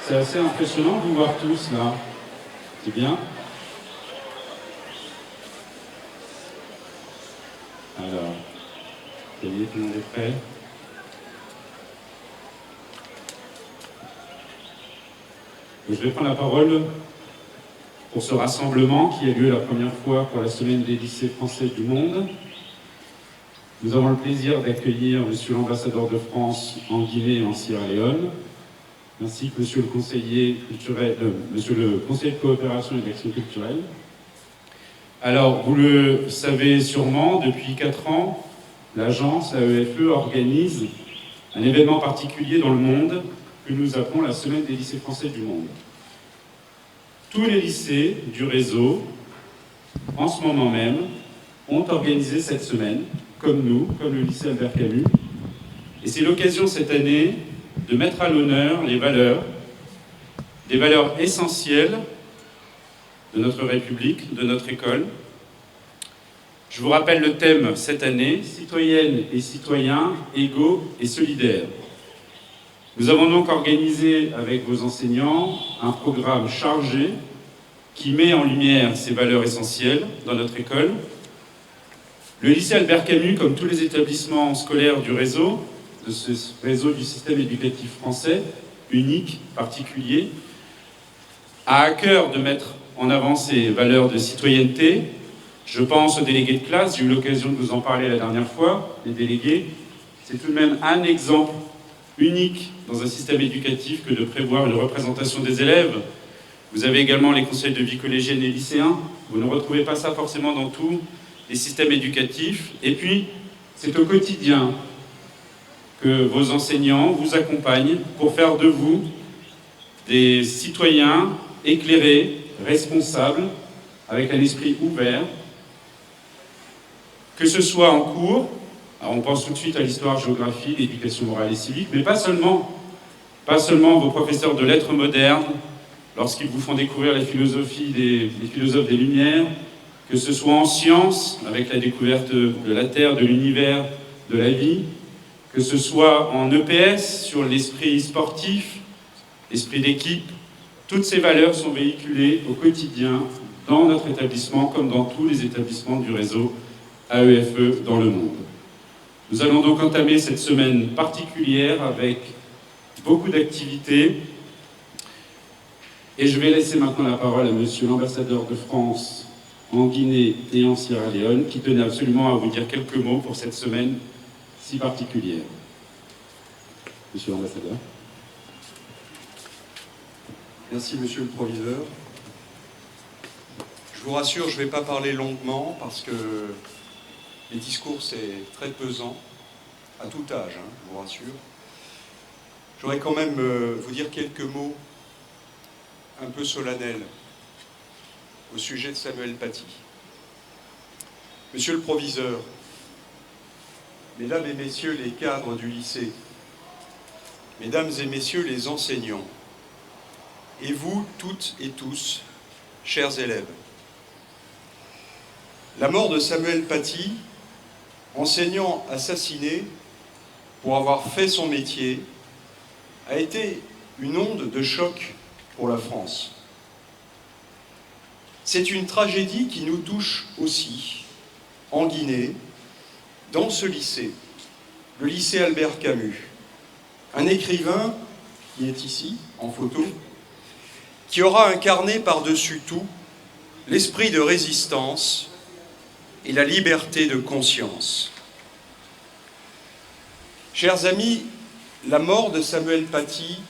C'est assez impressionnant de vous voir tous là. C'est bien. Alors, ça y est, tout le monde est prêt. Je vais prendre la parole pour ce rassemblement qui a lieu la première fois pour la semaine des lycées français du monde. Nous avons le plaisir d'accueillir Monsieur l'ambassadeur de France en Guinée et en Sierra Leone, ainsi que Monsieur le conseiller culturel, Monsieur le conseiller de coopération et d'action culturelle. Alors, vous le savez sûrement, depuis 4 ans, l'agence AEFE organise un événement particulier dans le monde que nous appelons la Semaine des lycées français du monde. Tous les lycées du réseau, en ce moment même, ont organisé cette semaine, comme nous, comme le lycée Albert Camus. Et c'est l'occasion cette année de mettre à l'honneur les valeurs, des valeurs essentielles de notre République, de notre école. Je vous rappelle le thème cette année, citoyennes et citoyens, égaux et solidaires. Nous avons donc organisé avec vos enseignants un programme chargé qui met en lumière ces valeurs essentielles dans notre école. Le lycée Albert Camus, comme tous les établissements scolaires du réseau, de ce réseau du système éducatif français, unique, particulier, a à cœur de mettre en avant ces valeurs de citoyenneté. Je pense aux délégués de classe, j'ai eu l'occasion de vous en parler la dernière fois, les délégués. C'est tout de même un exemple unique dans un système éducatif que de prévoir une représentation des élèves. Vous avez également les conseils de vie collégienne et lycéens. Vous ne retrouvez pas ça forcément dans tous les systèmes éducatifs. Et puis, c'est au quotidien que vos enseignants vous accompagnent pour faire de vous des citoyens éclairés, responsables, avec un esprit ouvert, que ce soit en cours. Alors on pense tout de suite à l'histoire, géographie, l'éducation morale et civique, mais pas seulement vos professeurs de lettres modernes, lorsqu'ils vous font découvrir les philosophies des philosophes des Lumières, que ce soit en sciences, avec la découverte de la Terre, de l'univers, de la vie, que ce soit en EPS, sur l'esprit sportif, l'esprit d'équipe. Toutes ces valeurs sont véhiculées au quotidien dans notre établissement, comme dans tous les établissements du réseau AEFE dans le monde. Nous allons donc entamer cette semaine particulière avec beaucoup d'activités. Et je vais laisser maintenant la parole à Monsieur l'ambassadeur de France en Guinée et en Sierra Leone, qui tenait absolument à vous dire quelques mots pour cette semaine si particulière. Monsieur l'ambassadeur. Merci, Monsieur le Proviseur. Je vous rassure, je ne vais pas parler longuement parce que les discours, c'est très pesant, à tout âge, je vous rassure. J'aurais quand même vous dire quelques mots un peu solennels au sujet de Samuel Paty. Monsieur le Proviseur, Mesdames et Messieurs les cadres du lycée, Mesdames et Messieurs les enseignants, et vous toutes et tous, chers élèves, la mort de Samuel Paty, enseignant assassiné pour avoir fait son métier, a été une onde de choc pour la France. C'est une tragédie qui nous touche aussi, en Guinée, dans ce lycée, le lycée Albert Camus. Un écrivain qui est ici, en photo, qui aura incarné par-dessus tout l'esprit de résistance et la liberté de conscience. Chers amis, la mort de Samuel Paty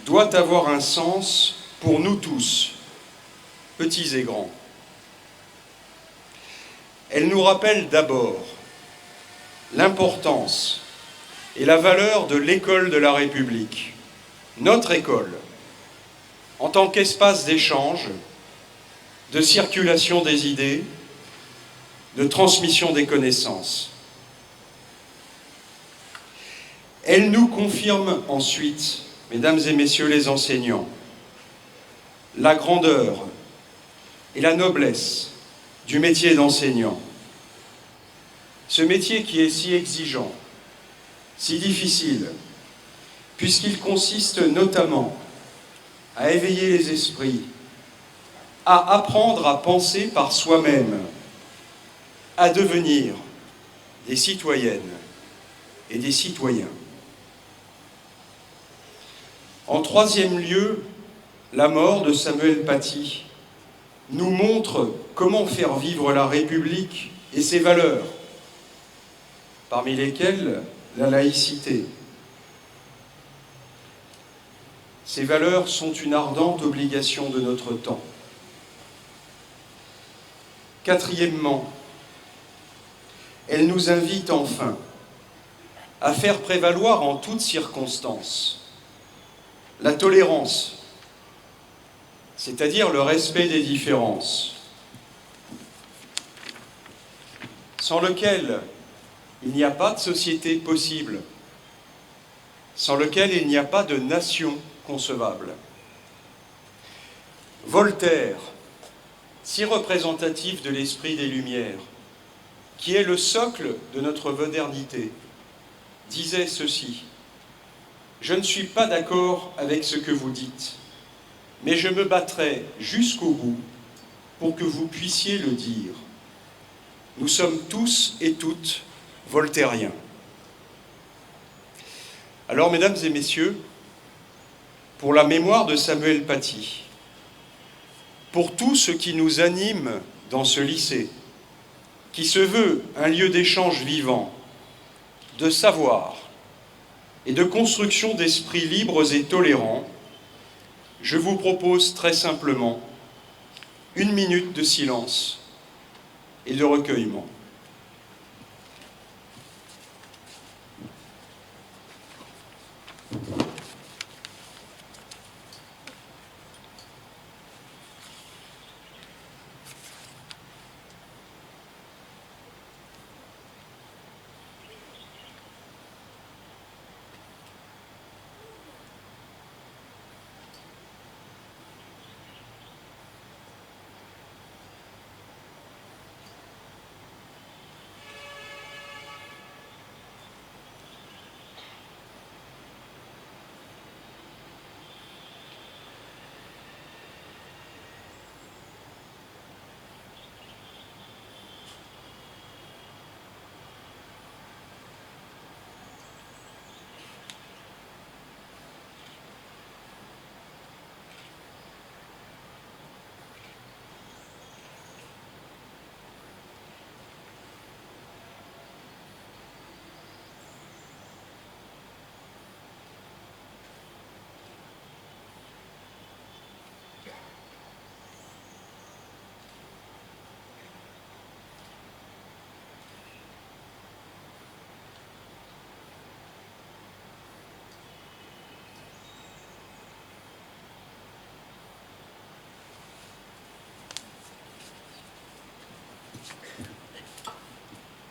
doit avoir un sens pour nous tous, petits et grands. Elle nous rappelle d'abord l'importance et la valeur de l'école de la République, notre école, en tant qu'espace d'échange, de circulation des idées, de transmission des connaissances. Elle nous confirme ensuite, Mesdames et Messieurs les enseignants, la grandeur et la noblesse du métier d'enseignant. Ce métier qui est si exigeant, si difficile, puisqu'il consiste notamment à éveiller les esprits, à apprendre à penser par soi-même, à devenir des citoyennes et des citoyens. En troisième lieu, la mort de Samuel Paty nous montre comment faire vivre la République et ses valeurs, parmi lesquelles la laïcité. Ces valeurs sont une ardente obligation de notre temps. Quatrièmement, elles nous invitent enfin à faire prévaloir en toutes circonstances la tolérance, c'est-à-dire le respect des différences, sans lequel il n'y a pas de société possible, sans lequel il n'y a pas de nation concevable. Voltaire, si représentatif de l'esprit des Lumières, qui est le socle de notre modernité, disait ceci: « Je ne suis pas d'accord avec ce que vous dites, mais je me battrai jusqu'au bout pour que vous puissiez le dire. Nous sommes tous et toutes voltairiens. » Alors, mesdames et messieurs, pour la mémoire de Samuel Paty, pour tout ce qui nous anime dans ce lycée, qui se veut un lieu d'échange vivant, de savoir et de construction d'esprits libres et tolérants, je vous propose très simplement 1 minute de silence et de recueillement.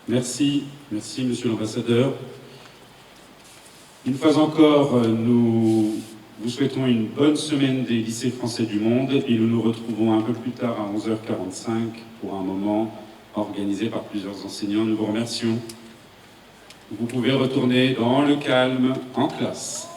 Merci, Monsieur l'Ambassadeur. Une fois encore, nous vous souhaitons une bonne semaine des lycées français du monde et nous nous retrouvons un peu plus tard à 11h45 pour un moment organisé par plusieurs enseignants. Nous vous remercions. Vous pouvez retourner dans le calme en classe.